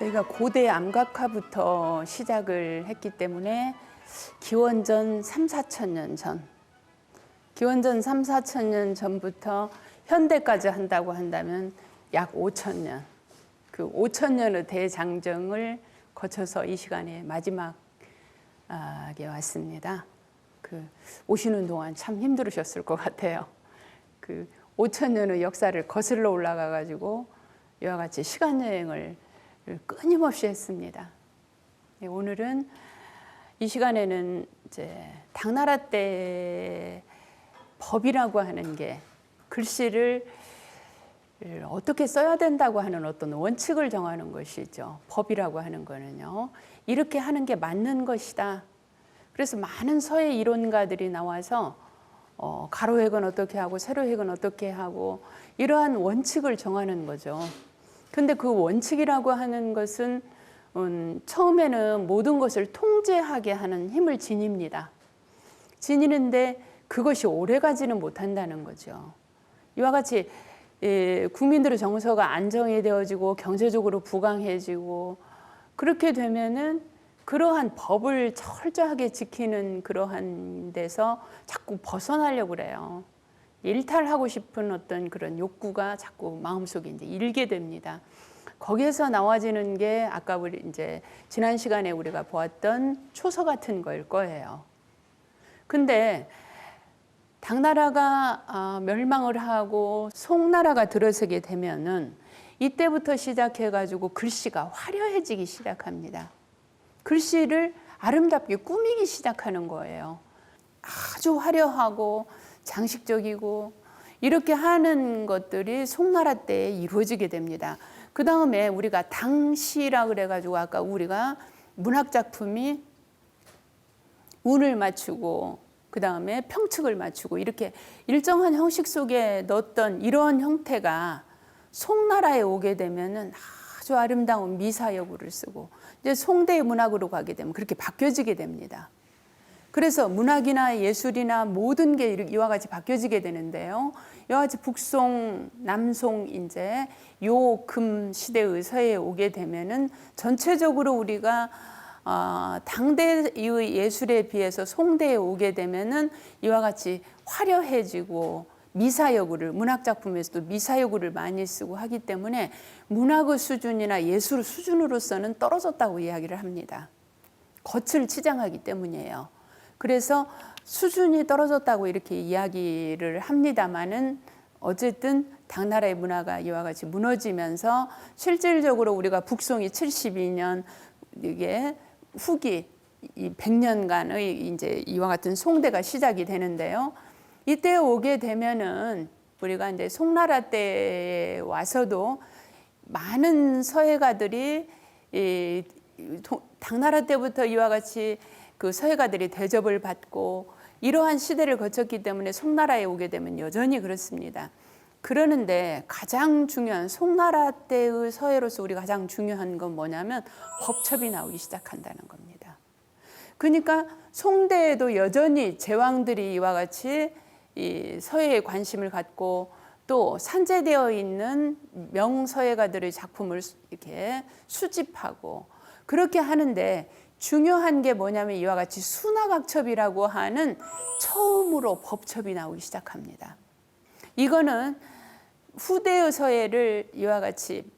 저희가 고대 암각화부터 시작을 했기 때문에 기원전 3, 4천 년 전, 기원전 3, 4천 년 전부터 현대까지 한다고 한다면 약 5천 년, 그 5천 년의 대장정을 거쳐서 이 시간에 마지막에 왔습니다. 오시는 동안 참 힘들으셨을 것 같아요. 5천 년의 역사를 거슬러 올라가 가지고 이와 같이 시간 여행을 끊임없이 했습니다. 오늘은 이 시간에는 이제 당나라 때 법이라고 하는 게 글씨를 어떻게 써야 된다고 하는 어떤 원칙을 정하는 것이죠. 법이라고 하는 거는요. 이렇게 하는 게 맞는 것이다. 그래서 많은 서예 이론가들이 나와서 가로획은 어떻게 하고 세로획은 어떻게 하고 이러한 원칙을 정하는 거죠. 근데 그 원칙이라고 하는 것은 처음에는 모든 것을 통제하게 하는 힘을 지닙니다. 지니는데 그것이 오래가지는 못한다는 거죠. 이와 같이 국민들의 정서가 안정이 되어지고 경제적으로 부강해지고 그렇게 되면은 그러한 법을 철저하게 지키는 그러한 데서 자꾸 벗어나려고 그래요. 일탈하고 싶은 어떤 그런 욕구가 자꾸 마음속에 이제 일게 됩니다. 거기에서 나와지는 게 아까 우리 이제 지난 시간에 우리가 보았던 초서 같은 걸 거예요. 근데 당나라가 멸망을 하고 송나라가 들어서게 되면은 이때부터 시작해 가지고 글씨가 화려해지기 시작합니다. 글씨를 아름답게 꾸미기 시작하는 거예요. 아주 화려하고 장식적이고 이렇게 하는 것들이 송나라 때에 이루어지게 됩니다. 그 다음에 우리가 당시라 그래가지고 아까 우리가 문학작품이 운을 맞추고 그 다음에 평측을 맞추고 이렇게 일정한 형식 속에 넣었던 이러한 형태가 송나라에 오게 되면은 아주 아름다운 미사여구를 쓰고 이제 송대의 문학으로 가게 되면 그렇게 바뀌어지게 됩니다. 그래서 문학이나 예술이나 모든 게 이와 같이 바뀌어지게 되는데요. 이와 같이 북송, 남송 이제 요금 시대의 서예에 오게 되면은 전체적으로 우리가 당대의 예술에 비해서 송대에 오게 되면은 이와 같이 화려해지고 미사여구를 문학작품에서도 미사여구를 많이 쓰고 하기 때문에 문학의 수준이나 예술 수준으로서는 떨어졌다고 이야기를 합니다. 겉을 치장하기 때문이에요. 그래서 수준이 떨어졌다고 이렇게 이야기를 합니다마는 어쨌든 당나라의 문화가 이와 같이 무너지면서 실질적으로 우리가 북송이 72년 이게 후기 이 100년간의 이제 이와 같은 송대가 시작이 되는데요. 이때 오게 되면은 우리가 이제 송나라 때에 와서도 많은 서예가들이 당나라 때부터 이와 같이 그 서예가들이 대접을 받고 이러한 시대를 거쳤기 때문에 송나라에 오게 되면 여전히 그렇습니다. 그러는데 가장 중요한 송나라 때의 서예로서 우리가 가장 중요한 건 뭐냐면 법첩이 나오기 시작한다는 겁니다. 그러니까 송대에도 여전히 제왕들이 이와 같이 이 서예에 관심을 갖고 또 산재되어 있는 명서예가들의 작품을 이렇게 수집하고 그렇게 하는데 중요한 게 뭐냐면 이와 같이 수나각첩이라고 하는 처음으로 법첩이 나오기 시작합니다. 이거는 후대의 서예를 이와 같이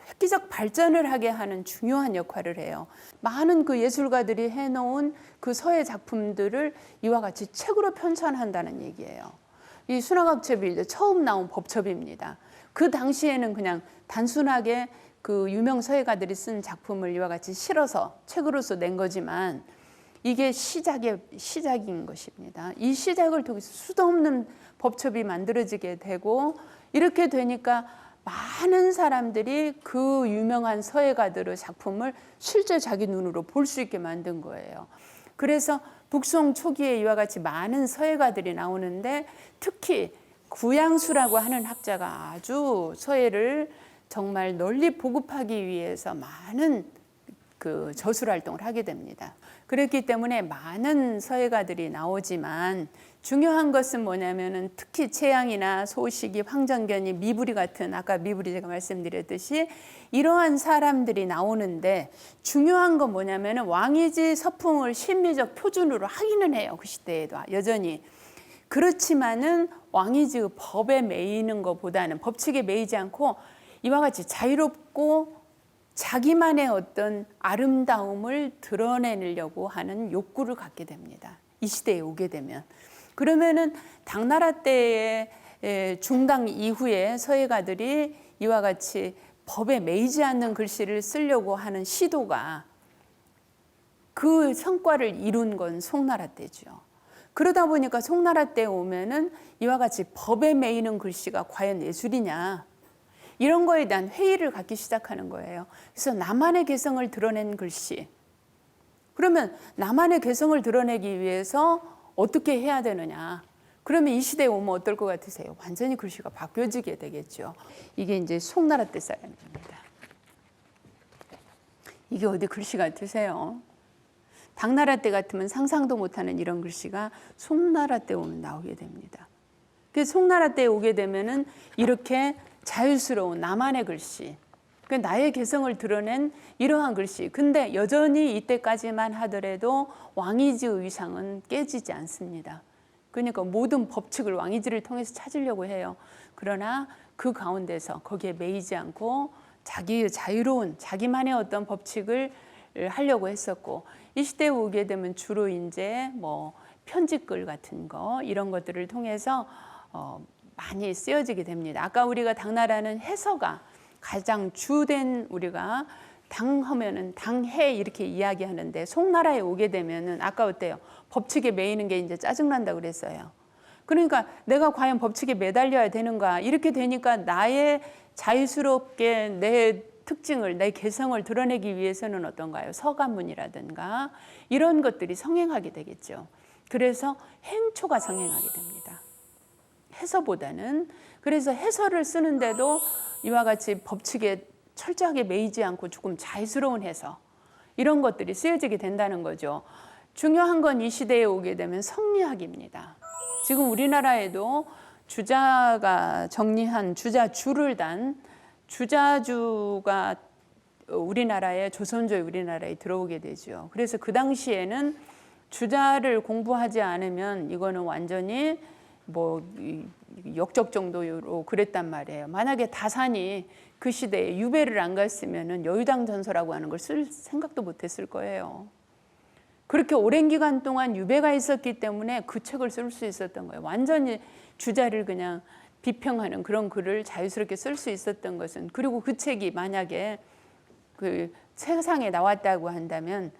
획기적 발전을 하게 하는 중요한 역할을 해요. 많은 그 예술가들이 해놓은 그 서예 작품들을 이와 같이 책으로 편찬한다는 얘기예요. 이 수나각첩이 이제 처음 나온 법첩입니다. 그 당시에는 그냥 단순하게 그 유명 서예가들이 쓴 작품을 이와 같이 실어서 책으로서 낸 거지만 이게 시작인 것입니다. 이 시작을 통해서 수도 없는 법첩이 만들어지게 되고 이렇게 되니까 많은 사람들이 그 유명한 서예가들의 작품을 실제 자기 눈으로 볼 수 있게 만든 거예요. 그래서 북송 초기에 이와 같이 많은 서예가들이 나오는데 특히 구양수라고 하는 학자가 아주 서예를 정말 널리 보급하기 위해서 많은 그 저술 활동을 하게 됩니다. 그렇기 때문에 많은 서예가들이 나오지만 중요한 것은 뭐냐면은 특히 채양이나 소식이, 황정견이, 미부리 같은, 아까 미부리 제가 말씀드렸듯이 이러한 사람들이 나오는데, 중요한 건 뭐냐면은 왕이지 서풍을 심리적 표준으로 하기는 해요. 그 시대에도 여전히. 그렇지만은 왕이지 법에 매이는 것보다는, 법칙에 매이지 않고 이와 같이 자유롭고 자기만의 어떤 아름다움을 드러내려고 하는 욕구를 갖게 됩니다. 이 시대에 오게 되면. 그러면은 당나라 때의 중당 이후에 서예가들이 이와 같이 법에 매이지 않는 글씨를 쓰려고 하는 시도가, 그 성과를 이룬 건 송나라 때죠. 그러다 보니까 송나라 때 오면은 이와 같이 법에 매이는 글씨가 과연 예술이냐, 이런 거에 대한 회의를 갖기 시작하는 거예요. 그래서 나만의 개성을 드러낸 글씨. 그러면 나만의 개성을 드러내기 위해서 어떻게 해야 되느냐. 그러면 이 시대에 오면 어떨 것 같으세요? 완전히 글씨가 바뀌어지게 되겠죠. 이게 이제 송나라 때 사람입니다. 이게 어디 글씨 같으세요? 당나라 때 같으면 상상도 못하는 이런 글씨가 송나라 때 오면 나오게 됩니다. 그래서 송나라 때 오게 되면은 이렇게 자유스러운 나만의 글씨, 나의 개성을 드러낸 이러한 글씨. 근데 여전히 이때까지만 하더라도 왕이지 위상은 깨지지 않습니다. 그러니까 모든 법칙을 왕이지를 통해서 찾으려고 해요. 그러나 그 가운데서 거기에 매이지 않고 자기의 자유로운 자기만의 어떤 법칙을 하려고 했었고, 이 시대에 오게 되면 주로 이제 뭐 편집글 같은 거, 이런 것들을 통해서 많이 쓰여지게 됩니다. 아까 우리가 당나라는 해서가 가장 주된, 우리가 당하면은 당해 이렇게 이야기하는데, 송나라에 오게 되면은 아까 어때요? 법칙에 매이는 게 이제 짜증난다 그랬어요. 그러니까 내가 과연 법칙에 매달려야 되는가, 이렇게 되니까 나의 자유스럽게 내 특징을, 내 개성을 드러내기 위해서는 어떤가요? 서가문이라든가 이런 것들이 성행하게 되겠죠. 그래서 행초가 성행하게 됩니다. 해서보다는. 그래서 해서를 쓰는데도 이와 같이 법칙에 철저하게 매이지 않고 조금 자유스러운 해서, 이런 것들이 쓰여지게 된다는 거죠. 중요한 건 이 시대에 오게 되면 성리학입니다. 지금 우리나라에도 주자가 정리한 주자주를 단 주자주가 우리나라에, 조선조에 우리나라에 들어오게 되죠. 그래서 그 당시에는 주자를 공부하지 않으면 이거는 완전히 뭐 역적 정도로 그랬단 말이에요. 만약에 다산이 그 시대에 유배를 안 갔으면은 여유당 전서라고 하는 걸 쓸 생각도 못했을 거예요. 그렇게 오랜 기간 동안 유배가 있었기 때문에 그 책을 쓸 수 있었던 거예요. 완전히 주자를 그냥 비평하는 그런 글을 자유스럽게 쓸 수 있었던 것은, 그리고 그 책이 만약에 그 세상에 나왔다고 한다면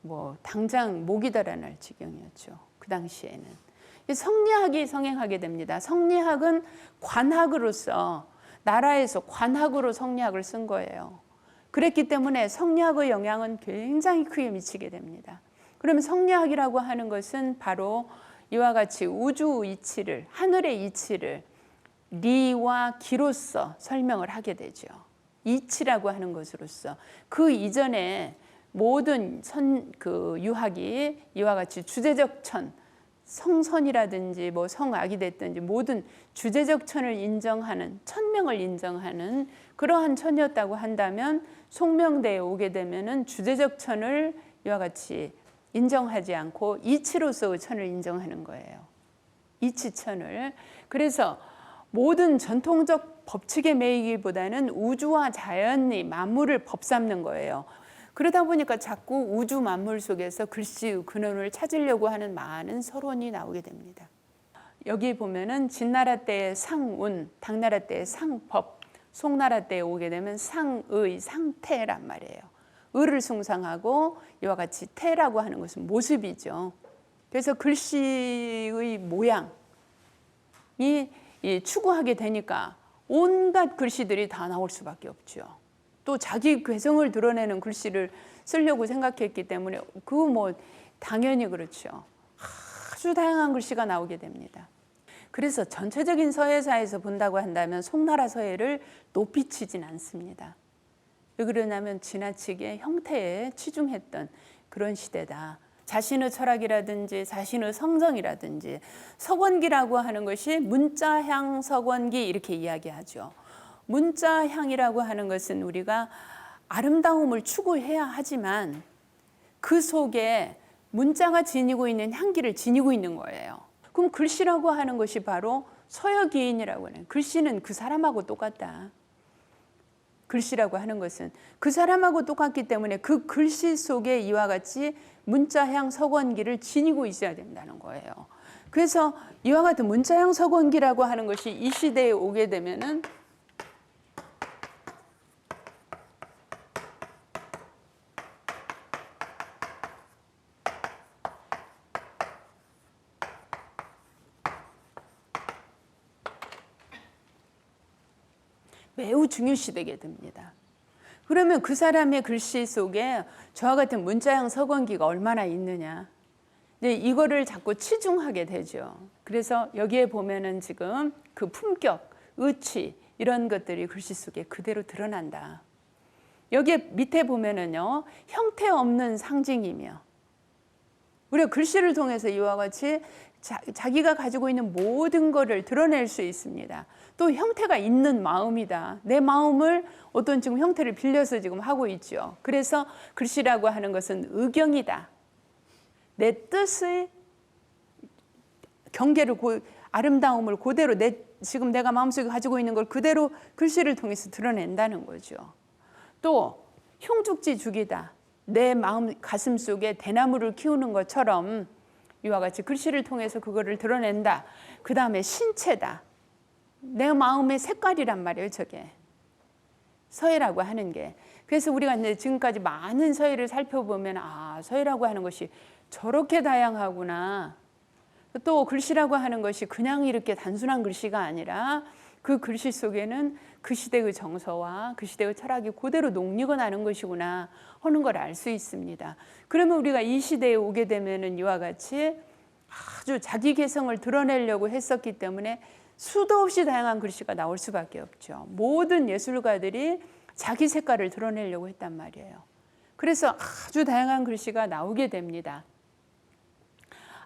뭐 당장 목이 달아날 지경이었죠. 그 당시에는. 성리학이 성행하게 됩니다. 성리학은 관학으로서, 나라에서 관학으로 성리학을 쓴 거예요. 그랬기 때문에 성리학의 영향은 굉장히 크게 미치게 됩니다. 그러면 성리학이라고 하는 것은 바로 이와 같이 우주 이치를, 하늘의 이치를 리와 기로서 설명을 하게 되죠. 이치라고 하는 것으로서. 그 이전에 모든 유학이 이와 같이 주제적 천, 성선이라든지 뭐 성악이 됐든지 모든 주제적 천을 인정하는, 천명을 인정하는 그러한 천이었다고 한다면, 송명대에 오게 되면은 주제적 천을 이와 같이 인정하지 않고 이치로서의 천을 인정하는 거예요. 이치천을. 그래서 모든 전통적 법칙에 매이기보다는 우주와 자연이 만물을 법삼는 거예요. 그러다 보니까 자꾸 우주 만물 속에서 글씨의 근원을 찾으려고 하는 많은 서론이 나오게 됩니다. 여기 보면은 진나라 때의 상운, 당나라 때의 상법, 송나라 때에 오게 되면 상의, 상태란 말이에요. 의를 숭상하고 이와 같이 태라고 하는 것은 모습이죠. 그래서 글씨의 모양이 추구하게 되니까 온갖 글씨들이 다 나올 수밖에 없죠. 또 자기 개성을 드러내는 글씨를 쓰려고 생각했기 때문에 뭐 당연히 그렇죠. 아주 다양한 글씨가 나오게 됩니다. 그래서 전체적인 서예사에서 본다고 한다면 송나라 서예를 높이 치진 않습니다. 왜 그러냐면 지나치게 형태에 치중했던 그런 시대다. 자신의 철학이라든지 자신의 성정이라든지 석원기라고 하는 것이 문자향 석원기 이렇게 이야기하죠. 문자향이라고 하는 것은 우리가 아름다움을 추구해야 하지만 그 속에 문자가 지니고 있는 향기를 지니고 있는 거예요. 그럼 글씨라고 하는 것이 바로 서여기인이라고 하는, 글씨는 그 사람하고 똑같다. 글씨라고 하는 것은 그 사람하고 똑같기 때문에 그 글씨 속에 이와 같이 문자향 석원기를 지니고 있어야 된다는 거예요. 그래서 이와 같은 문자향 석원기라고 하는 것이 이 시대에 오게 되면은 매우 중요시되게 됩니다. 그러면 그 사람의 글씨 속에 저와 같은 문자형 석원기가 얼마나 있느냐. 이제 이거를 자꾸 치중하게 되죠. 그래서 여기에 보면은 지금 그 품격, 의치 이런 것들이 글씨 속에 그대로 드러난다. 여기에 밑에 보면은요, 형태 없는 상징이며 우리가 글씨를 통해서 이와 같이 자기가 가지고 있는 모든 것을 드러낼 수 있습니다. 또 형태가 있는 마음이다. 내 마음을 어떤 지금 형태를 빌려서 지금 하고 있죠. 그래서 글씨라고 하는 것은 의경이다. 내 뜻의 경계를 아름다움을 그대로 지금 내가 마음속에 가지고 있는 걸 그대로 글씨를 통해서 드러낸다는 거죠. 또 흉죽지 죽이다. 내 마음 가슴 속에 대나무를 키우는 것처럼 이와 같이 글씨를 통해서 그거를 드러낸다. 그 다음에 신체다. 내 마음의 색깔이란 말이에요, 저게. 서예라고 하는 게. 그래서 우리가 이제 지금까지 많은 서예를 살펴보면 서예라고 하는 것이 저렇게 다양하구나. 또 글씨라고 하는 것이 그냥 이렇게 단순한 글씨가 아니라 그 글씨 속에는 그 시대의 정서와 그 시대의 철학이 그대로 녹리고 나는 것이구나 하는 걸 알 수 있습니다. 그러면 우리가 이 시대에 오게 되면은 이와 같이 아주 자기 개성을 드러내려고 했었기 때문에 수도 없이 다양한 글씨가 나올 수밖에 없죠. 모든 예술가들이 자기 색깔을 드러내려고 했단 말이에요. 그래서 아주 다양한 글씨가 나오게 됩니다.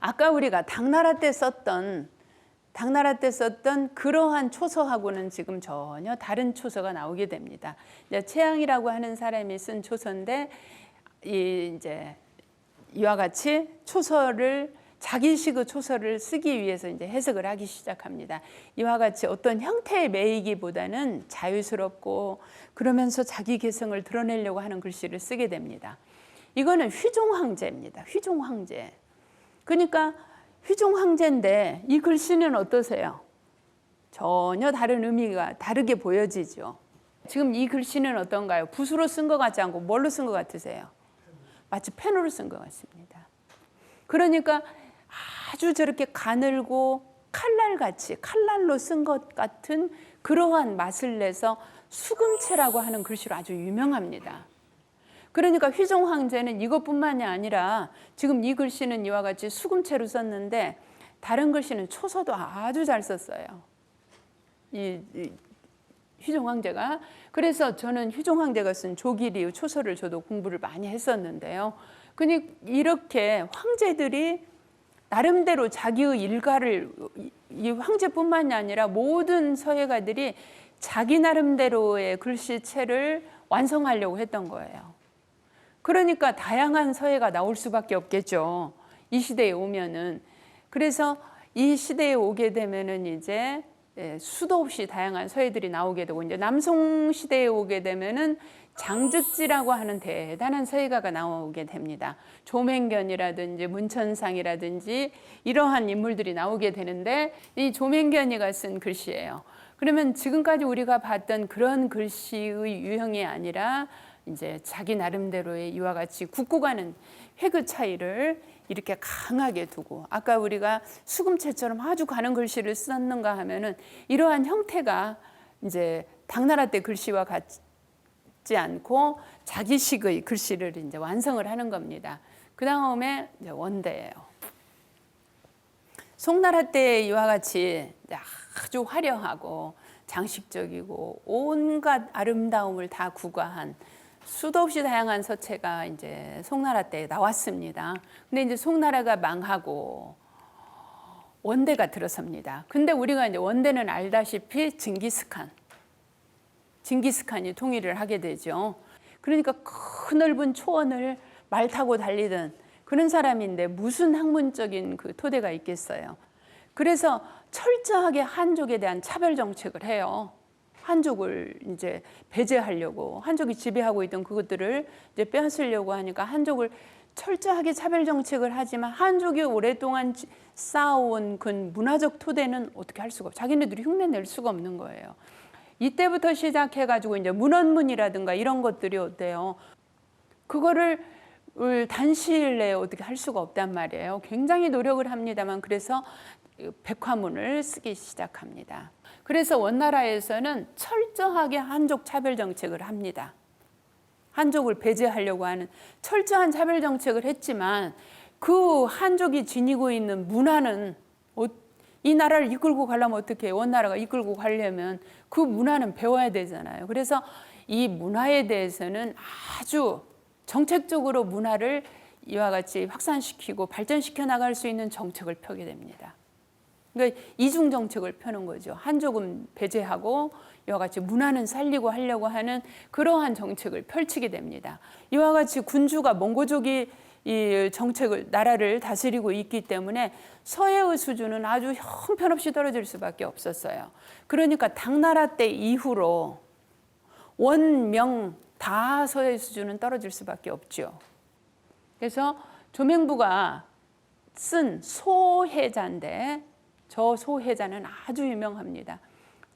아까 우리가 당나라 때 썼던 그러한 초서하고는 지금 전혀 다른 초서가 나오게 됩니다. 최양이라고 하는 사람이 쓴 초서인데 이제 이와 같이 초서를 자기식의 초서를 쓰기 위해서 이제 해석을 하기 시작합니다. 이와 같이 어떤 형태에 매이기보다는 자유스럽고 그러면서 자기 개성을 드러내려고 하는 글씨를 쓰게 됩니다. 이거는 휘종황제입니다. 휘종황제. 그러니까 휘종황제인데 이 글씨는 어떠세요? 전혀 다른 의미가 다르게 보여지죠. 지금 이 글씨는 어떤가요? 붓으로 쓴 것 같지 않고 뭘로 쓴 것 같으세요? 마치 펜으로 쓴 것 같습니다. 그러니까 아주 저렇게 가늘고 칼날로 쓴 것 같은 그러한 맛을 내서 수금체라고 하는 글씨로 아주 유명합니다. 그러니까 휘종황제는 이것뿐만이 아니라 지금 이 글씨는 이와 같이 수금체로 썼는데 다른 글씨는 초서도 아주 잘 썼어요. 이 휘종황제가. 그래서 저는 휘종황제가 쓴 조기리의 초서를 저도 공부를 많이 했었는데요. 이렇게 황제들이 나름대로 자기의 일가를, 이 황제뿐만이 아니라 모든 서예가들이 자기 나름대로의 글씨체를 완성하려고 했던 거예요. 그러니까 다양한 서예가 나올 수밖에 없겠죠. 이 시대에 오면은. 그래서 이 시대에 오게 되면은 이제 수도 없이 다양한 서예들이 나오게 되고, 이제 남송 시대에 오게 되면은 장즉지라고 하는 대단한 서예가가 나오게 됩니다. 조맹견이라든지 문천상이라든지 이러한 인물들이 나오게 되는데 이 조맹견이가 쓴 글씨예요. 그러면 지금까지 우리가 봤던 그런 글씨의 유형이 아니라 이제 자기 나름대로의 이와 같이 굳고 가는 획의 차이를 이렇게 강하게 두고, 아까 우리가 수금체처럼 아주 가는 글씨를 썼는가 하면은 이러한 형태가 이제 당나라 때 글씨와 같지 않고 자기식의 글씨를 이제 완성을 하는 겁니다. 그 다음에 이제 원대예요. 송나라 때 이와 같이 아주 화려하고 장식적이고 온갖 아름다움을 다 구가한 수도 없이 다양한 서체가 이제 송나라 때 나왔습니다. 근데 이제 송나라가 망하고 원대가 들어섭니다. 근데 우리가 이제 원대는 알다시피 징기스칸이 통일을 하게 되죠. 그러니까 큰 넓은 초원을 말 타고 달리던 그런 사람인데 무슨 학문적인 그 토대가 있겠어요. 그래서 철저하게 한족에 대한 차별 정책을 해요. 한족을 이제 배제하려고, 한족이 지배하고 있던 그것들을 이제 빼앗으려고 하니까 한족을 철저하게 차별 정책을 하지만 한족이 오랫동안 쌓아온 그 문화적 토대는 어떻게 할 수가 없어요. 자기네들이 흉내낼 수가 없는 거예요. 이때부터 시작해가지고 이제 문헌문이라든가 이런 것들이 어때요? 그거를 단시일 내에 어떻게 할 수가 없단 말이에요. 굉장히 노력을 합니다만 그래서 백화문을 쓰기 시작합니다. 그래서 원나라에서는 철저하게 한족 차별 정책을 합니다. 한족을 배제하려고 하는 철저한 차별 정책을 했지만 그 한족이 지니고 있는 문화는 이 나라를 이끌고 가려면 어떻게 해요? 원나라가 이끌고 가려면 그 문화는 배워야 되잖아요. 그래서 이 문화에 대해서는 아주 정책적으로 문화를 이와 같이 확산시키고 발전시켜 나갈 수 있는 정책을 펴게 됩니다. 그러니까 이중 정책을 펴는 거죠. 한족은 배제하고 이와 같이 문화는 살리고 하려고 하는 그러한 정책을 펼치게 됩니다. 이와 같이 군주가 몽고족이 이 정책을 나라를 다스리고 있기 때문에 서해의 수준은 아주 형편없이 떨어질 수밖에 없었어요. 그러니까 당나라 때 이후로 원명 다 서해 수준은 떨어질 수밖에 없죠. 그래서 조명부가 쓴 소해자인데 저 소해자는 아주 유명합니다.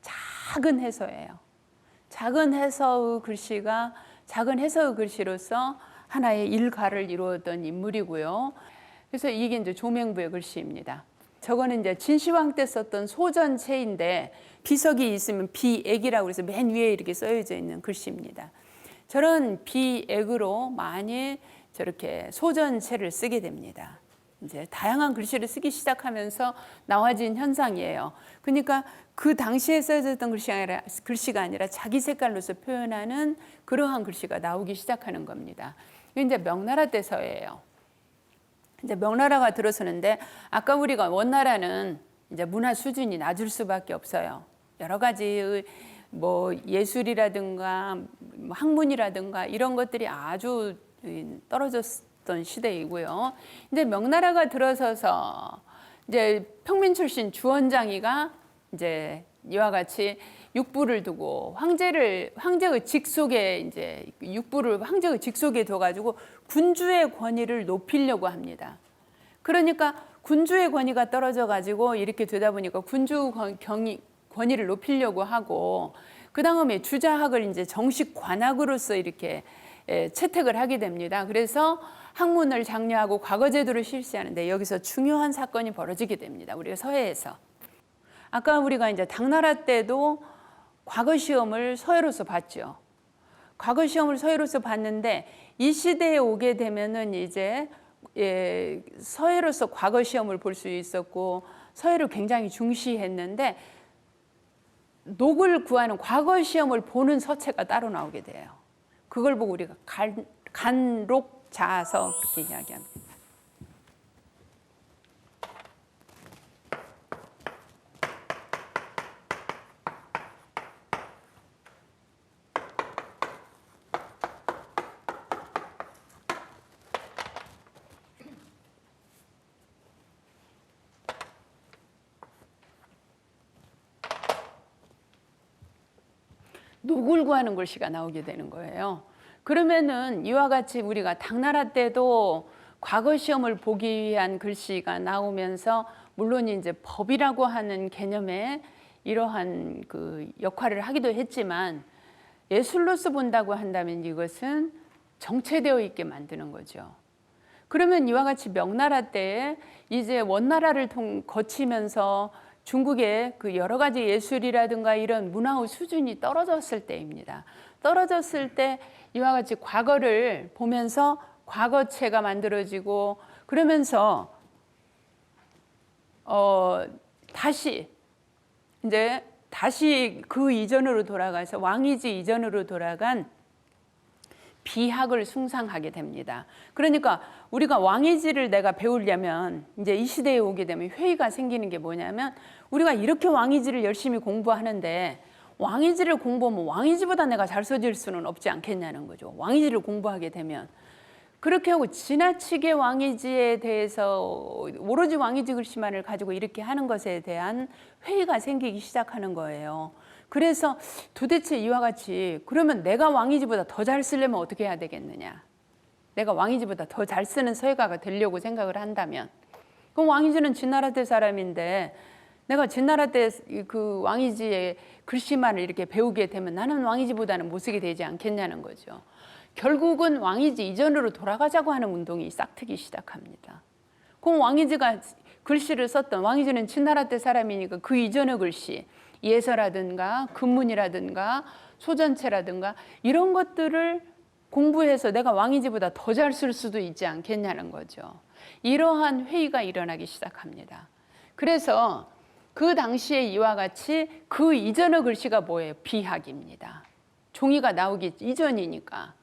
작은 해서예요. 작은 해서의 글씨가 작은 해서의 글씨로서 하나의 일가를 이루었던 인물이고요. 그래서 이게 이제 조명부의 글씨입니다. 저거는 이제 진시황 때 썼던 소전체인데 비석이 있으면 비액이라고 해서 맨 위에 이렇게 써져 있는 글씨입니다. 저런 비액으로 많이 저렇게 소전체를 쓰게 됩니다. 이제 다양한 글씨를 쓰기 시작하면서 나와진 현상이에요. 그러니까 그 당시에 써졌던 글씨가 아니라 자기 색깔로서 표현하는 그러한 글씨가 나오기 시작하는 겁니다. 이게 이제 명나라 때서예요. 이제 명나라가 들어서는데 아까 우리가 원나라는 이제 문화 수준이 낮을 수밖에 없어요. 여러 가지 뭐 예술이라든가 학문이라든가 이런 것들이 아주 떨어졌던 시대이고요. 이제 명나라가 들어서서 이제 평민 출신 주원장이가 이제 이와 같이 육부를 두고 황제의 직속에 이제 육부를 황제의 직속에 둬가지고 군주의 권위를 높이려고 합니다. 그러니까 군주의 권위가 떨어져가지고 이렇게 되다 보니까 군주 권위를 높이려고 하고 그 다음에 주자학을 이제 정식 관학으로서 이렇게 채택을 하게 됩니다. 그래서 학문을 장려하고 과거제도를 실시하는데 여기서 중요한 사건이 벌어지게 됩니다. 우리가 서해에서. 아까 우리가 이제 당나라 때도 과거 시험을 서해로서 봤죠. 과거 시험을 서해로서 봤는데 이 시대에 오게 되면은 이제 서해로서 과거 시험을 볼 수 있었고 서해를 굉장히 중시했는데 녹을 구하는 과거 시험을 보는 서체가 따로 나오게 돼요. 그걸 보고 우리가 간록자서 그렇게 이야기합니다. 녹을 구하는 글씨가 나오게 되는 거예요. 그러면은 이와 같이 우리가 당나라 때도 과거 시험을 보기 위한 글씨가 나오면서 물론 이제 법이라고 하는 개념에 이러한 그 역할을 하기도 했지만 예술로서 본다고 한다면 이것은 정체되어 있게 만드는 거죠. 그러면 이와 같이 명나라 때에 이제 원나라를 거치면서 중국의 그 여러 가지 예술이라든가 이런 문화의 수준이 떨어졌을 때입니다. 떨어졌을 때 이와 같이 과거를 보면서 과거체가 만들어지고 그러면서 다시 그 이전으로 돌아가서 왕이지 이전으로 돌아간 비학을 숭상하게 됩니다. 그러니까 우리가 왕이지를 내가 배우려면 이제 이 시대에 오게 되면 회의가 생기는 게 뭐냐면 우리가 이렇게 왕이지를 열심히 공부하는데 왕이지를 공부하면 왕이지보다 내가 잘 써질 수는 없지 않겠냐는 거죠. 왕이지를 공부하게 되면. 그렇게 하고 지나치게 왕이지에 대해서 오로지 왕이지 글씨만을 가지고 이렇게 하는 것에 대한 회의가 생기기 시작하는 거예요. 그래서 도대체 이와 같이 그러면 내가 왕이지보다 더 잘 쓰려면 어떻게 해야 되겠느냐. 내가 왕이지보다 더 잘 쓰는 서예가가 되려고 생각을 한다면 그럼 왕이지는 진나라 때 사람인데 내가 진나라 때 그 왕이지의 글씨만을 이렇게 배우게 되면 나는 왕이지보다는 못 쓰게 되지 않겠냐는 거죠. 결국은 왕이지 이전으로 돌아가자고 하는 운동이 싹트기 시작합니다. 그럼 왕이지가 글씨를 썼던 왕이지는 진나라 때 사람이니까 그 이전의 글씨 예서라든가 금문이라든가 소전체라든가 이런 것들을 공부해서 내가 왕이지보다 더 잘 쓸 수도 있지 않겠냐는 거죠. 이러한 회의가 일어나기 시작합니다. 그래서 그 당시에 이와 같이 그 이전의 글씨가 뭐예요? 비학입니다. 종이가 나오기 이전이니까.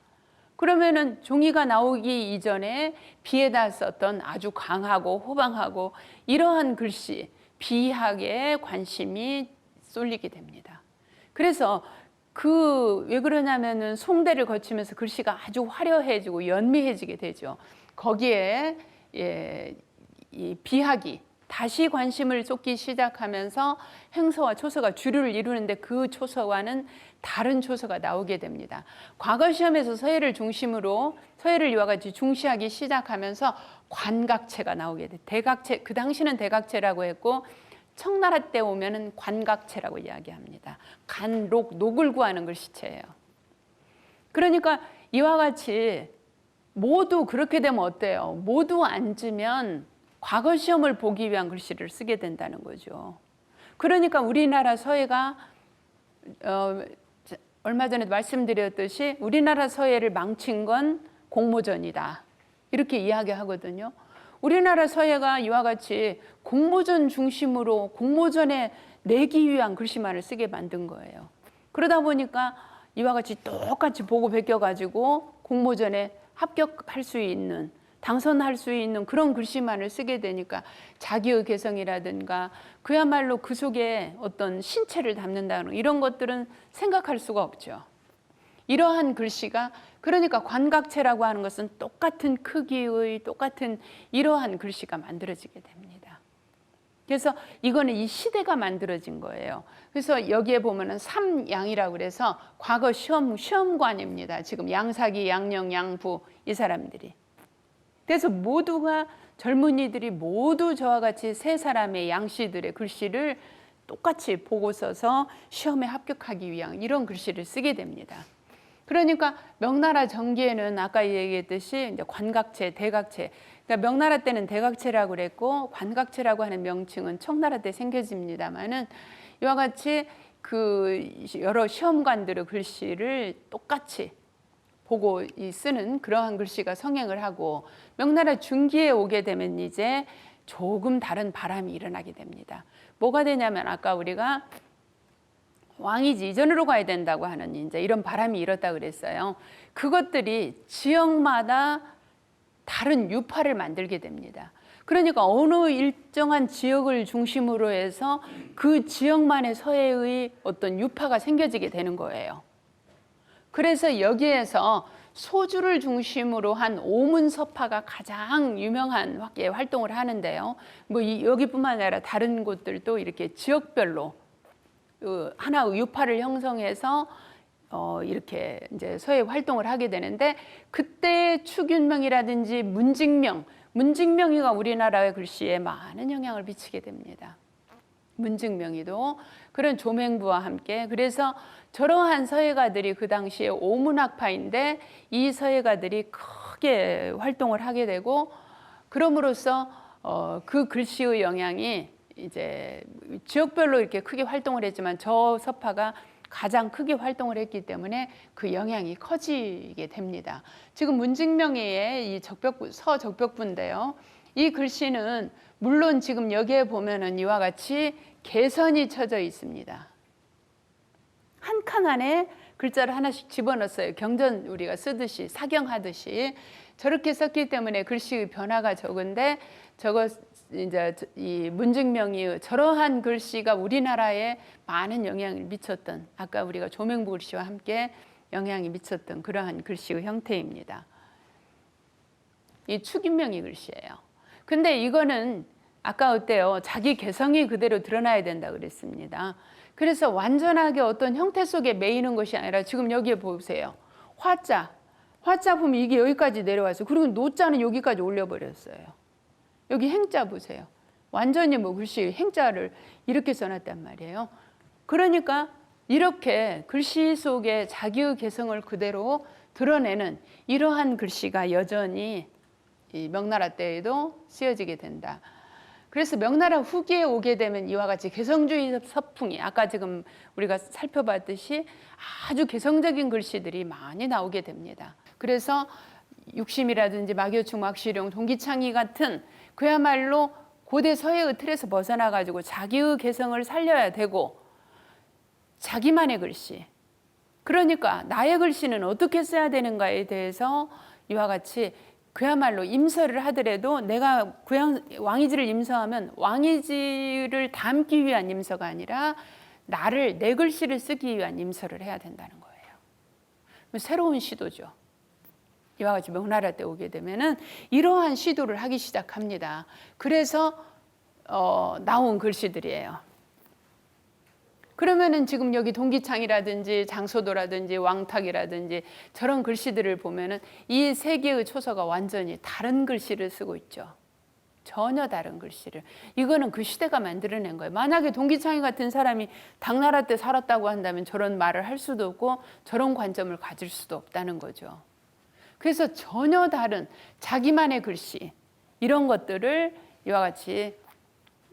그러면은 종이가 나오기 이전에 비에다 썼던 아주 강하고 호방하고 이러한 글씨, 비학에 관심이 쏠리게 됩니다. 그래서 왜 그러냐면은 송대를 거치면서 글씨가 아주 화려해지고 연미해지게 되죠. 거기에 이 비학이 다시 관심을 쏟기 시작하면서 행서와 초서가 주류를 이루는데 그 초서와는 다른 초서가 나오게 됩니다. 과거 시험에서 서예를 중심으로 서예를 이와 같이 중시하기 시작하면서 관각체가 나오게 돼. 대각체, 그 당시는 대각체라고 했고 청나라 때 오면은 관각체라고 이야기합니다. 녹을 구하는 글씨체예요. 그러니까 이와 같이 모두 그렇게 되면 어때요? 모두 앉으면 과거 시험을 보기 위한 글씨를 쓰게 된다는 거죠. 그러니까 우리나라 서예가 얼마 전에 말씀드렸듯이 우리나라 서예를 망친 건 공모전이다. 이렇게 이야기하거든요. 우리나라 서예가 이와 같이 공모전 중심으로 공모전에 내기 위한 글씨만을 쓰게 만든 거예요. 그러다 보니까 이와 같이 똑같이 보고 베껴가지고 공모전에 합격할 수 있는 당선할 수 있는 그런 글씨만을 쓰게 되니까 자기의 개성이라든가 그야말로 그 속에 어떤 신체를 담는다는 이런 것들은 생각할 수가 없죠. 이러한 글씨가 그러니까 관각체라고 하는 것은 똑같은 크기의 똑같은 이러한 글씨가 만들어지게 됩니다. 그래서 이거는 이 시대가 만들어진 거예요. 그래서 여기에 보면은 삼양이라고 그래서 과거 시험관입니다. 지금 양사기, 양령, 양부 이 사람들이. 그래서 모두가 젊은이들이 모두 저와 같이 세 사람의 양씨들의 글씨를 똑같이 보고 써서 시험에 합격하기 위한 이런 글씨를 쓰게 됩니다. 그러니까 명나라 전기에는 아까 얘기했듯이 이제 관각체, 대각체. 그러니까 명나라 때는 대각체라고 그랬고 관각체라고 하는 명칭은 청나라 때 생겨집니다만은 이와 같이 그 여러 시험관들의 글씨를 똑같이 보고 쓰는 그러한 글씨가 성행을 하고 명나라 중기에 오게 되면 이제 조금 다른 바람이 일어나게 됩니다. 뭐가 되냐면 아까 우리가 왕이지 이전으로 가야 된다고 하는 이제 이런 바람이 일었다 그랬어요. 그것들이 지역마다 다른 유파를 만들게 됩니다. 그러니까 어느 일정한 지역을 중심으로 해서 그 지역만의 서예의 어떤 유파가 생겨지게 되는 거예요. 그래서 여기에서 소주를 중심으로 한 오문서파가 가장 유명한 활동을 하는데요. 여기뿐만 아니라 다른 곳들도 이렇게 지역별로 하나의 유파를 형성해서 이렇게 이제 서예 활동을 하게 되는데 그때 축윤명이라든지 문직명이가 우리나라의 글씨에 많은 영향을 미치게 됩니다. 문직명이도 그런 조맹부와 함께 그래서 저러한 서예가들이 그 당시에 오문학파인데 이 서예가들이 크게 활동을 하게 되고 그럼으로써 그 글씨의 영향이 이제 지역별로 이렇게 크게 활동을 했지만 저 서파가 가장 크게 활동을 했기 때문에 그 영향이 커지게 됩니다. 지금 문직명의 이 서적벽부인데요. 이 글씨는 물론 지금 여기에 보면은 이와 같이 개선이 쳐져 있습니다. 한 칸 안에 글자를 하나씩 집어넣었어요. 경전 우리가 쓰듯이 사경하듯이 저렇게 썼기 때문에 글씨의 변화가 적은데 저거 이제 이 문증명이 저러한 글씨가 우리나라에 많은 영향을 미쳤던 아까 우리가 조명부 글씨와 함께 영향이 미쳤던 그러한 글씨의 형태입니다. 이 축인명이 글씨예요. 근데 이거는 아까 어때요? 자기 개성이 그대로 드러나야 된다 그랬습니다. 그래서 완전하게 어떤 형태 속에 매이는 것이 아니라 지금 여기에 보세요. 화자 보면 이게 여기까지 내려와서 그리고 노자는 여기까지 올려버렸어요. 여기 행자 보세요. 완전히 뭐 글씨 행자를 이렇게 써놨단 말이에요. 그러니까 이렇게 글씨 속에 자기의 개성을 그대로 드러내는 이러한 글씨가 여전히 이 명나라 때에도 쓰여지게 된다. 그래서 명나라 후기에 오게 되면 이와 같이 개성주의 서풍이 아까 지금 우리가 살펴봤듯이 아주 개성적인 글씨들이 많이 나오게 됩니다. 그래서 육심이라든지 마교충, 막시룡, 동기창이 같은 그야말로 고대 서예의 틀에서 벗어나 가지고 자기의 개성을 살려야 되고 자기만의 글씨. 그러니까 나의 글씨는 어떻게 써야 되는가에 대해서 이와 같이 그야말로 임서를 하더라도 내가 왕이지를 임서하면 왕이지를 담기 위한 임서가 아니라 나를 내 글씨를 쓰기 위한 임서를 해야 된다는 거예요. 새로운 시도죠. 이와 같이 명나라 때 오게 되면은 이러한 시도를 하기 시작합니다. 그래서 나온 글씨들이에요. 그러면은 지금 여기 동기창이라든지 장소도라든지 왕탁이라든지 저런 글씨들을 보면은 이 세 개의 초서가 완전히 다른 글씨를 쓰고 있죠. 전혀 다른 글씨를. 이거는 그 시대가 만들어낸 거예요. 만약에 동기창이 같은 사람이 당나라 때 살았다고 한다면 저런 말을 할 수도 없고 저런 관점을 가질 수도 없다는 거죠. 그래서 전혀 다른 자기만의 글씨 이런 것들을 이와 같이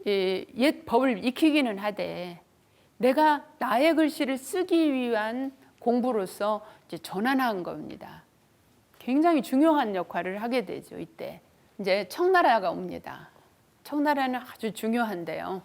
옛 법을 익히기는 하되 내가 나의 글씨를 쓰기 위한 공부로서 이제 전환한 겁니다. 굉장히 중요한 역할을 하게 되죠. 이때 이제 청나라가 옵니다. 청나라는 아주 중요한데요.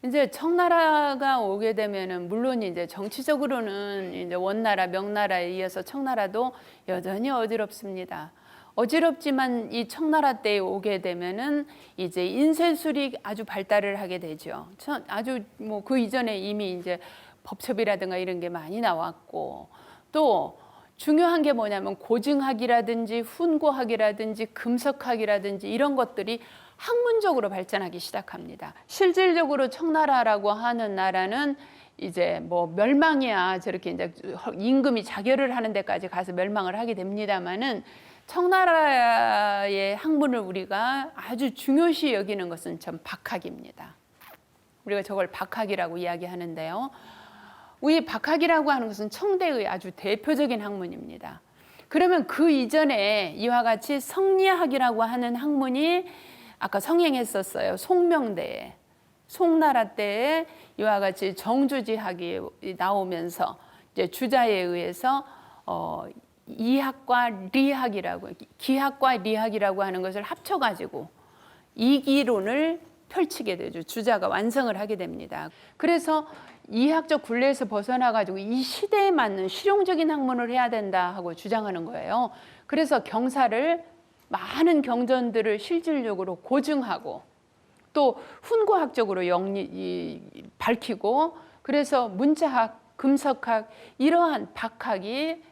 이제 청나라가 오게 되면은 물론 이제 정치적으로는 이제 원나라, 명나라에 이어서 청나라도 여전히 어지럽습니다. 어지럽지만 이 청나라 때에 오게 되면은 이제 인쇄술이 아주 발달을 하게 되죠. 아주 뭐 그 이전에 이미 이제 법첩이라든가 이런 게 많이 나왔고 또 중요한 게 뭐냐면 고증학이라든지 훈고학이라든지 금석학이라든지 이런 것들이 학문적으로 발전하기 시작합니다. 실질적으로 청나라라고 하는 나라는 이제 뭐 멸망이야 저렇게 이제 임금이 자결을 하는 데까지 가서 멸망을 하게 됩니다만은 청나라의 학문을 우리가 아주 중요시 여기는 것은 전 박학입니다. 우리가 저걸 박학이라고 이야기하는데요. 이 박학이라고 하는 것은 청대의 아주 대표적인 학문입니다. 그러면 그 이전에 이와 같이 성리학이라고 하는 학문이 아까 성행했었어요. 송명대에. 송나라 때에 이와 같이 정주지학이 나오면서 이제 주자에 의해서 이학과 리학이라고 기학과 리학이라고 하는 것을 합쳐가지고 이기론을 펼치게 되죠. 주자가 완성을 하게 됩니다. 그래서 이학적 굴레에서 벗어나가지고 이 시대에 맞는 실용적인 학문을 해야 된다 하고 주장하는 거예요. 그래서 경사를 많은 경전들을 실질적으로 고증하고 또 훈고학적으로 밝히고 그래서 문자학, 금석학 이러한 박학이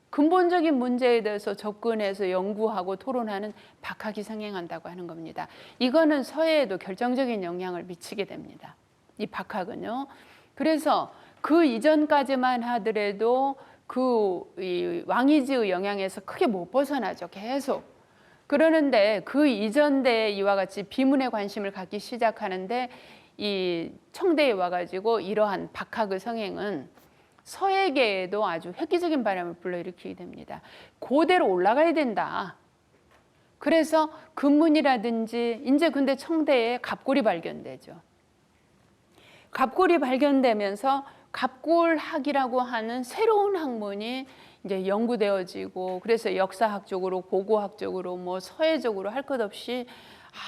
근본적인 문제에 대해서 접근해서 연구하고 토론하는 박학이 성행한다고 하는 겁니다. 이거는 서예에도 결정적인 영향을 미치게 됩니다. 이 박학은요. 그래서 그 이전까지만 하더라도 이 왕이지의 영향에서 크게 못 벗어나죠. 계속. 그러는데 그 이전 대에 이와 같이 비문에 관심을 갖기 시작하는데 이 청대에 와가지고 이러한 박학의 성행은 서예계에도 아주 획기적인 바람을 불러일으키게 됩니다. 고대로 올라가야 된다. 그래서 금문이라든지 이제 근데 청대에 갑골이 발견되죠. 갑골이 발견되면서 갑골학이라고 하는 새로운 학문이 이제 연구되어지고 그래서 역사학적으로 고고학적으로 뭐 서예적으로 할 것 없이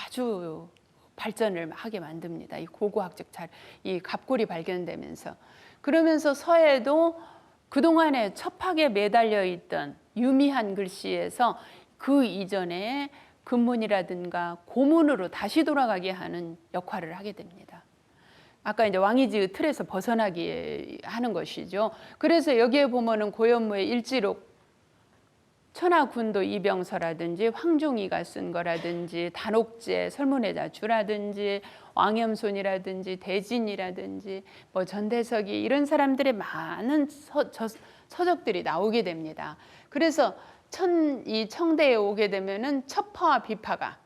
아주 발전을 하게 만듭니다. 이 고고학적 이 갑골이 발견되면서. 그러면서 서예도 그동안에 첩학에 매달려 있던 유미한 글씨에서 그 이전에 금문이라든가 고문으로 다시 돌아가게 하는 역할을 하게 됩니다. 아까 이제 왕이지의 틀에서 벗어나게 하는 것이죠. 그래서 여기에 보면은 고현무의 일지록 천하군도 이병서라든지 황종이가 쓴 거라든지 단옥제 설문회자주라든지 왕염손이라든지 대진이라든지 뭐 전대석이 이런 사람들의 많은 서적들이 나오게 됩니다. 그래서 이 청대에 오게 되면은 첩파와 비파가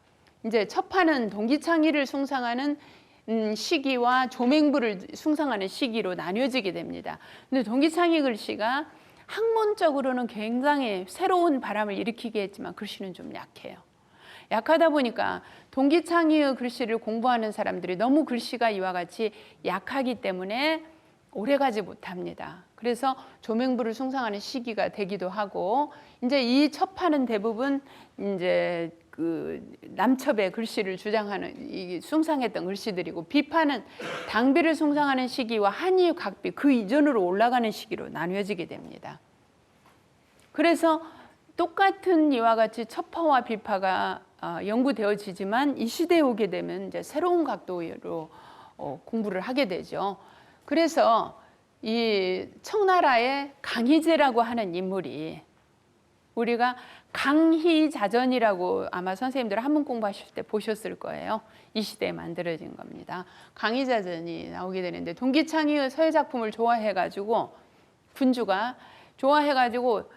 이제 첩파는 동기창의를 숭상하는 시기와 조맹부를 숭상하는 시기로 나뉘어지게 됩니다. 근데 동기창의 글씨가 학문적으로는 굉장히 새로운 바람을 일으키게 했지만 글씨는 좀 약해요. 약하다 보니까 동기창의의 글씨를 공부하는 사람들이 너무 글씨가 이와 같이 약하기 때문에 오래가지 못합니다. 그래서 조맹부를 숭상하는 시기가 되기도 하고, 이제 이 첩파는 대부분 이제 그 남첩의 글씨를 주장하는 숭상했던 글씨들이고, 비파는 당비를 숭상하는 시기와 한이 각비 그 이전으로 올라가는 시기로 나뉘어지게 됩니다. 그래서 똑같은 이와 같이 첩파와 비파가 연구되어지지만 이 시대에 오게 되면 이제 새로운 각도로 공부를 하게 되죠. 그래서 이 청나라의 강희제라고 하는 인물이, 우리가 강희자전이라고 아마 선생님들 한문 공부하실 때 보셨을 거예요. 이 시대에 만들어진 겁니다. 강희자전이 나오게 되는데, 동기창의의 서예 작품을 좋아해가지고 군주가 좋아해가지고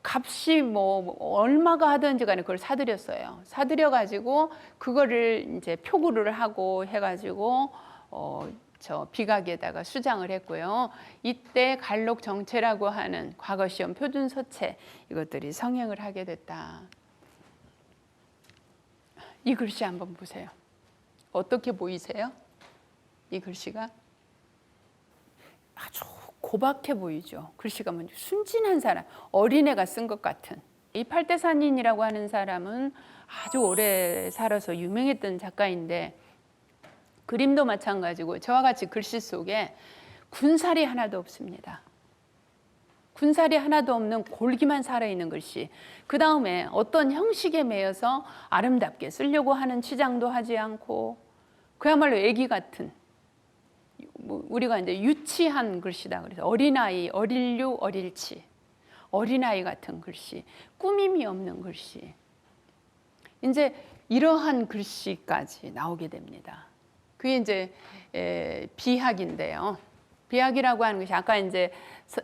값이 뭐 얼마가 하든지 간에 그걸 사들였어요. 사들여가지고 그거를 이제 표구를 하고 해가지고 저 비각에다가 수장을 했고요. 이때 갈록정체라고 하는 과거 시험 표준서체 이것들이 성행을 하게 됐다. 이 글씨 한번 보세요. 어떻게 보이세요? 이 글씨가 아주 고박해 보이죠. 글씨가 뭔지 순진한 사람, 어린애가 쓴 것 같은. 이 팔대산인이라고 하는 사람은 아주 오래 살아서 유명했던 작가인데, 그림도 마찬가지고 저와 같이 글씨 속에 군살이 하나도 없습니다. 군살이 하나도 없는 골기만 살아있는 글씨. 그 다음에 어떤 형식에 매여서 아름답게 쓰려고 하는 치장도 하지 않고, 그야말로 애기 같은, 우리가 이제 유치한 글씨다 그래서 어린아이, 어릴류, 어릴치, 어린아이 같은 글씨, 꾸밈이 없는 글씨. 이제 이러한 글씨까지 나오게 됩니다. 그게 이제 비학인데요. 비학이라고 하는 것이 아까 이제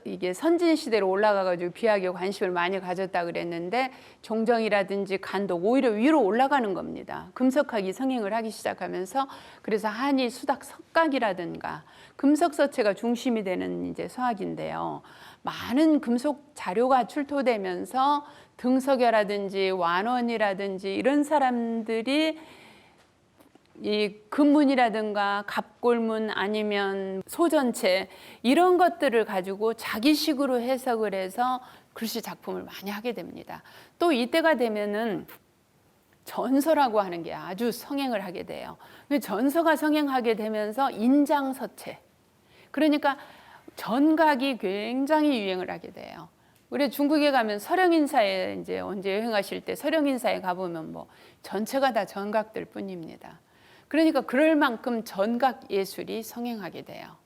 이게 선진 시대로 올라가가지고 비학에 관심을 많이 가졌다 그랬는데, 종정이라든지 간독 오히려 위로 올라가는 겁니다. 금석학이 성행을 하기 시작하면서. 그래서 한이, 수닥, 석각이라든가 금석서체가 중심이 되는 이제 서학인데요. 많은 금속 자료가 출토되면서 등석여라든지 완원이라든지 이런 사람들이 이 금문이라든가 갑골문 아니면 소전체 이런 것들을 가지고 자기식으로 해석을 해서 글씨 작품을 많이 하게 됩니다. 또 이때가 되면은 전서라고 하는 게 아주 성행을 하게 돼요. 전서가 성행하게 되면서 인장서체, 그러니까 전각이 굉장히 유행을 하게 돼요. 우리 중국에 가면 서령인사에 이제 언제 여행하실 때 서령인사에 가보면 뭐 전체가 다 전각들 뿐입니다. 그러니까 그럴 만큼 전각 예술이 성행하게 돼요.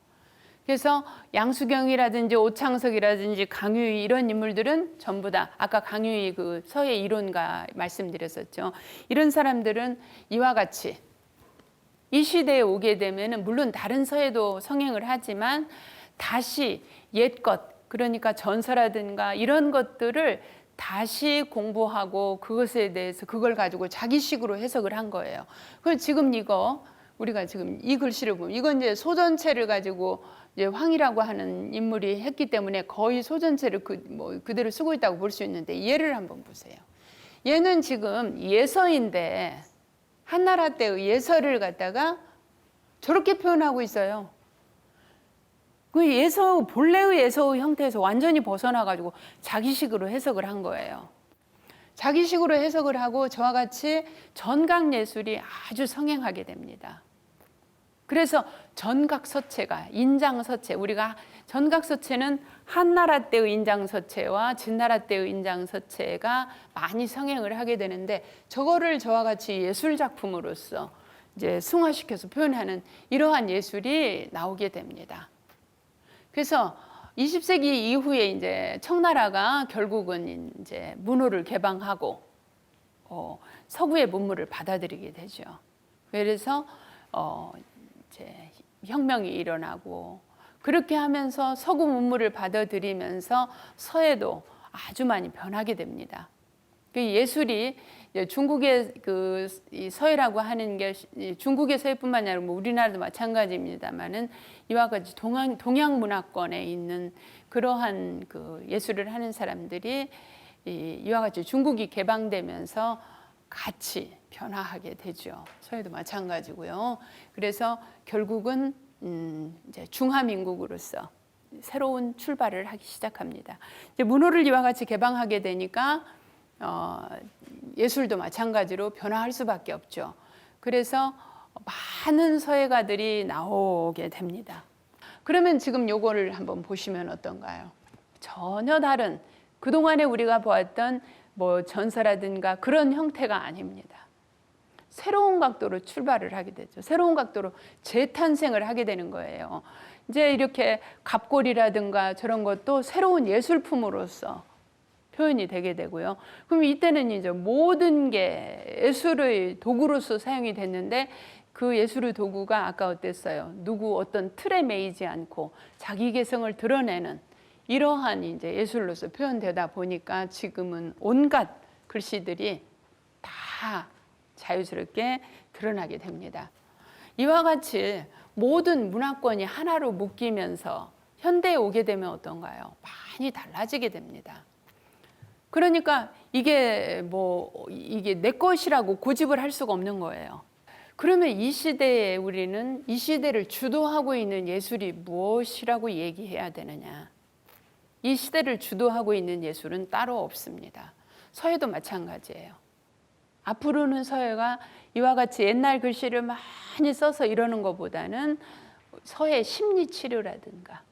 그래서 양수경이라든지 오창석이라든지 강유희 이런 인물들은 전부 다 아까 강유희 그 서예 이론가 말씀드렸었죠. 이런 사람들은 이와 같이 이 시대에 오게 되면은 물론 다른 서예도 성행을 하지만 다시 옛것, 그러니까 전서라든가 이런 것들을 다시 공부하고 그것에 대해서 그걸 가지고 자기식으로 해석을 한 거예요. 그래서 지금 이거 우리가 지금 이 글씨를 보면 이건 이제 소전체를 가지고 이제 황이라고 하는 인물이 했기 때문에 거의 소전체를 그대로 쓰고 있다고 볼 수 있는데, 얘를 한번 보세요. 얘는 지금 예서인데 한나라 때의 예서를 갖다가 저렇게 표현하고 있어요. 그 예서, 본래의 예서의 형태에서 완전히 벗어나가지고 자기식으로 해석을 한 거예요. 자기식으로 해석을 하고 저와 같이 전각 예술이 아주 성행하게 됩니다. 그래서 전각서체가 인장서체, 우리가 전각서체는 한나라 때의 인장서체와 진나라 때의 인장서체가 많이 성행을 하게 되는데 저거를 저와 같이 예술작품으로서 이제 승화시켜서 표현하는 이러한 예술이 나오게 됩니다. 그래서 20세기 이후에 이제 청나라가 결국은 이제 문호를 개방하고 서구의 문물을 받아들이게 되죠. 그래서 이제 혁명이 일어나고 그렇게 하면서 서구 문물을 받아들이면서 서예도 아주 많이 변하게 됩니다. 그 예술이 중국의 이 서예라고 하는 게 중국의 서예뿐만 아니라 우리나라도 마찬가지입니다만은 이와 같이 동양 문화권에 있는 그러한 그 예술을 하는 사람들이 이와 같이 중국이 개방되면서 같이 변화하게 되죠. 서예도 마찬가지고요. 그래서 결국은 이제 중화민국으로서 새로운 출발을 하기 시작합니다. 이제 문호를 이와 같이 개방하게 되니까 예술도 마찬가지로 변화할 수밖에 없죠. 그래서 많은 서예가들이 나오게 됩니다. 그러면 지금 요거를 한번 보시면 어떤가요? 전혀 다른 그동안에 우리가 보았던 뭐 전사라든가 그런 형태가 아닙니다. 새로운 각도로 출발을 하게 되죠. 새로운 각도로 재탄생을 하게 되는 거예요. 이제 이렇게 갑골이라든가 저런 것도 새로운 예술품으로서 표현이 되게 되고요. 그럼 이때는 이제 모든 게 예술의 도구로서 사용이 됐는데 그 예술의 도구가 아까 어땠어요? 누구 어떤 틀에 매이지 않고 자기 개성을 드러내는 이러한 이제 예술로서 표현되다 보니까 지금은 온갖 글씨들이 다 자유스럽게 드러나게 됩니다. 이와 같이 모든 문화권이 하나로 묶이면서 현대에 오게 되면 어떤가요? 많이 달라지게 됩니다. 그러니까 이게 내 것이라고 고집을 할 수가 없는 거예요. 그러면 이 시대에 우리는 이 시대를 주도하고 있는 예술이 무엇이라고 얘기해야 되느냐? 이 시대를 주도하고 있는 예술은 따로 없습니다. 서예도 마찬가지예요. 앞으로는 서예가 이와 같이 옛날 글씨를 많이 써서 이러는 것보다는 서예 심리 치료라든가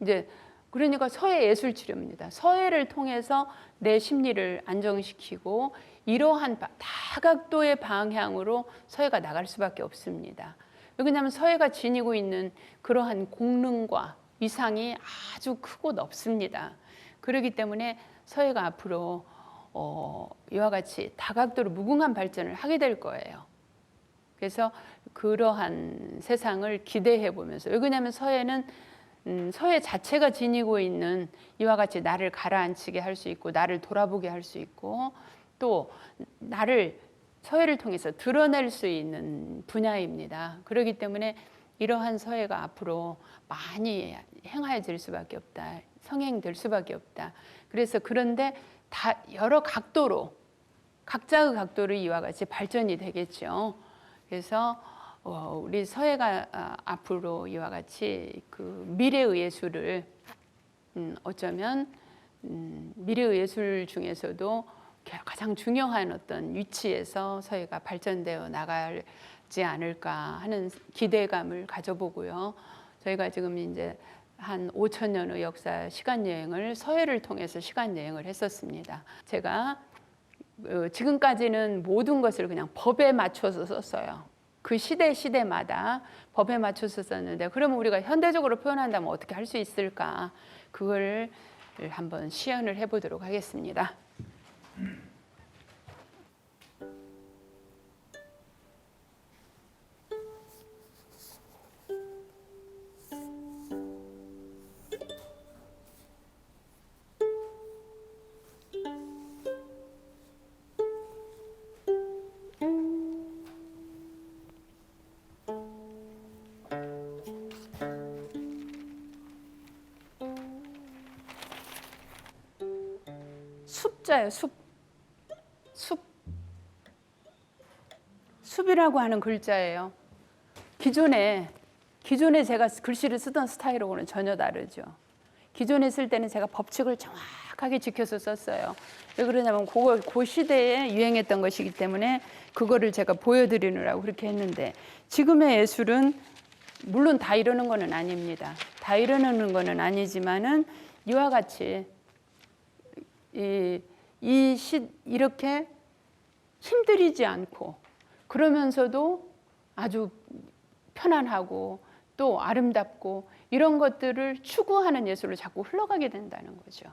이제 그러니까 서예 예술 치료입니다. 서예를 통해서 내 심리를 안정시키고 이러한 다각도의 방향으로 서예가 나갈 수밖에 없습니다. 왜냐하면 서예가 지니고 있는 그러한 공능과 위상이 아주 크고 넓습니다. 그렇기 때문에 서예가 앞으로 이와 같이 다각도로 무궁한 발전을 하게 될 거예요. 그래서 그러한 세상을 기대해 보면서 왜냐하면 서예는 서예 자체가 지니고 있는 이와 같이 나를 가라앉히게 할 수 있고 나를 돌아보게 할 수 있고 또 나를 서예를 통해서 드러낼 수 있는 분야입니다. 그렇기 때문에 이러한 서예가 앞으로 많이 행하여질 수밖에 없다. 성행될 수밖에 없다. 그래서 그런데 다 여러 각도로 각자의 각도로 이와 같이 발전이 되겠죠. 그래서 우리 서예가 앞으로 이와 같이 그 미래의 예술을 어쩌면 미래의 예술 중에서도 가장 중요한 어떤 위치에서 서예가 발전되어 나가지 않을까 하는 기대감을 가져보고요. 저희가 지금 이제 한 5,000년의 역사 시간 여행을 서예를 통해서 시간 여행을 했었습니다. 제가 지금까지는 모든 것을 그냥 법에 맞춰서 썼어요. 그 시대마다 법에 맞춰서 썼는데 그러면 우리가 현대적으로 표현한다면 어떻게 할 수 있을까? 그걸 한번 시연을 해보도록 하겠습니다. 숫자예요. 숲이라고 하는 글자예요. 기존에 제가 글씨를 쓰던 스타일하고는 전혀 다르죠. 기존에 쓸 때는 제가 법칙을 정확하게 지켜서 썼어요. 왜 그러냐면 그 시대에 유행했던 것이기 때문에 그거를 제가 보여드리느라고 그렇게 했는데, 지금의 예술은 물론 다 이러는 거는 아닙니다. 다 이러는 거는 아니지만은 이와 같이 이렇게 힘들이지 않고 그러면서도 아주 편안하고 또 아름답고 이런 것들을 추구하는 예술로 자꾸 흘러가게 된다는 거죠.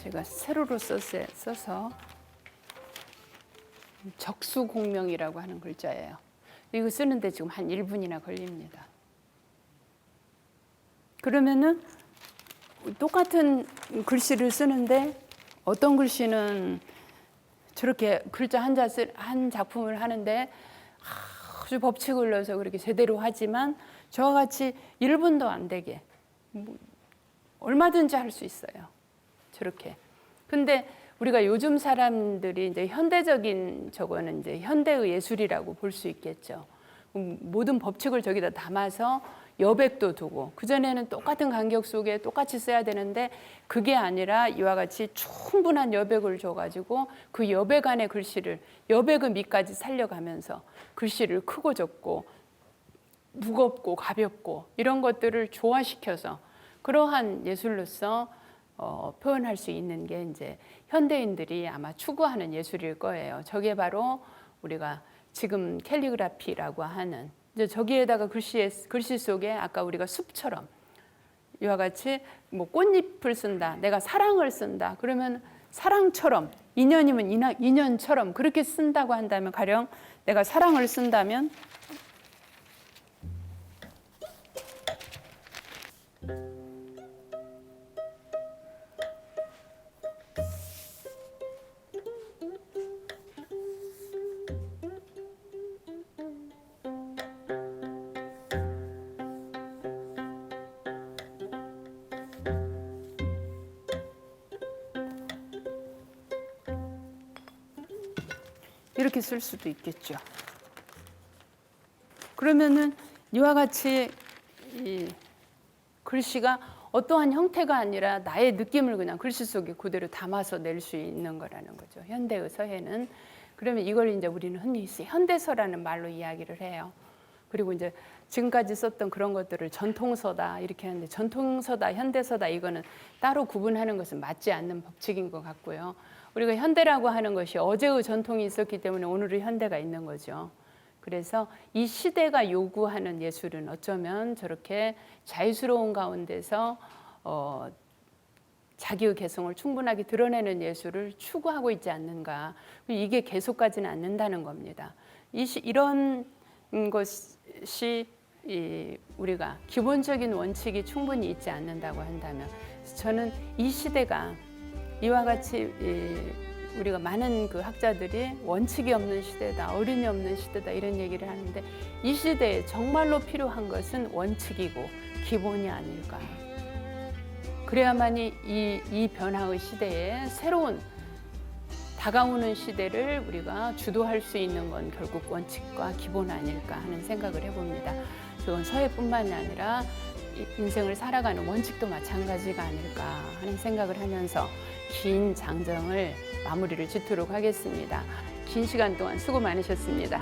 제가 세로로 써서 적수공명이라고 하는 글자예요. 이거 쓰는데 지금 한 1분이나 걸립니다. 그러면은 똑같은 글씨를 쓰는데 어떤 글씨는 저렇게 글자 한 작품을 하는데 아주 법칙을 넣어서 그렇게 제대로 하지만 저와 같이 1분도 안 되게 얼마든지 할 수 있어요. 저렇게. 근데 우리가 요즘 사람들이 이제 현대적인 저거는 이제 현대의 예술이라고 볼 수 있겠죠. 모든 법칙을 저기다 담아서 여백도 두고, 그전에는 똑같은 간격 속에 똑같이 써야 되는데 그게 아니라 이와 같이 충분한 여백을 줘가지고 그 여백 안에 글씨를, 여백의 미까지 살려가면서 글씨를 크고 적고 무겁고 가볍고 이런 것들을 조화시켜서 그러한 예술로서 표현할 수 있는 게 이제 현대인들이 아마 추구하는 예술일 거예요. 저게 바로 우리가 지금 캘리그라피라고 하는, 이제 저기에다가 글씨 속에 아까 우리가 숲처럼 이와 같이 뭐 꽃잎을 쓴다, 내가 사랑을 쓴다, 그러면 사랑처럼, 인연이면 인연처럼 그렇게 쓴다고 한다면, 가령 내가 사랑을 쓴다면 이렇게 쓸 수도 있겠죠. 그러면은 이와 같이 이 글씨가 어떠한 형태가 아니라 나의 느낌을 그냥 글씨 속에 그대로 담아서 낼 수 있는 거라는 거죠. 현대의 서예는. 그러면 이걸 이제 우리는 흔히 현대서라는 말로 이야기를 해요. 그리고 이제 지금까지 썼던 그런 것들을 전통서다 이렇게 하는데, 전통서다, 현대서다 이거는 따로 구분하는 것은 맞지 않는 법칙인 것 같고요. 우리가 현대라고 하는 것이 어제의 전통이 있었기 때문에 오늘의 현대가 있는 거죠. 그래서 이 시대가 요구하는 예술은 어쩌면 저렇게 자유스러운 가운데서 자기의 개성을 충분하게 드러내는 예술을 추구하고 있지 않는가. 이게 계속 가지는 않는다는 겁니다. 이런 것이 우리가 기본적인 원칙이 충분히 있지 않는다고 한다면, 저는 이 시대가 이와 같이 우리가 많은 그 학자들이 원칙이 없는 시대다, 어른이 없는 시대다 이런 얘기를 하는데, 이 시대에 정말로 필요한 것은 원칙이고 기본이 아닐까. 그래야만이 이 변화의 시대에 새로운 다가오는 시대를 우리가 주도할 수 있는 건 결국 원칙과 기본 아닐까 하는 생각을 해봅니다. 좋은 서예뿐만이 아니라 인생을 살아가는 원칙도 마찬가지가 아닐까 하는 생각을 하면서 긴 장정을 마무리를 짓도록 하겠습니다. 긴 시간 동안 수고 많으셨습니다.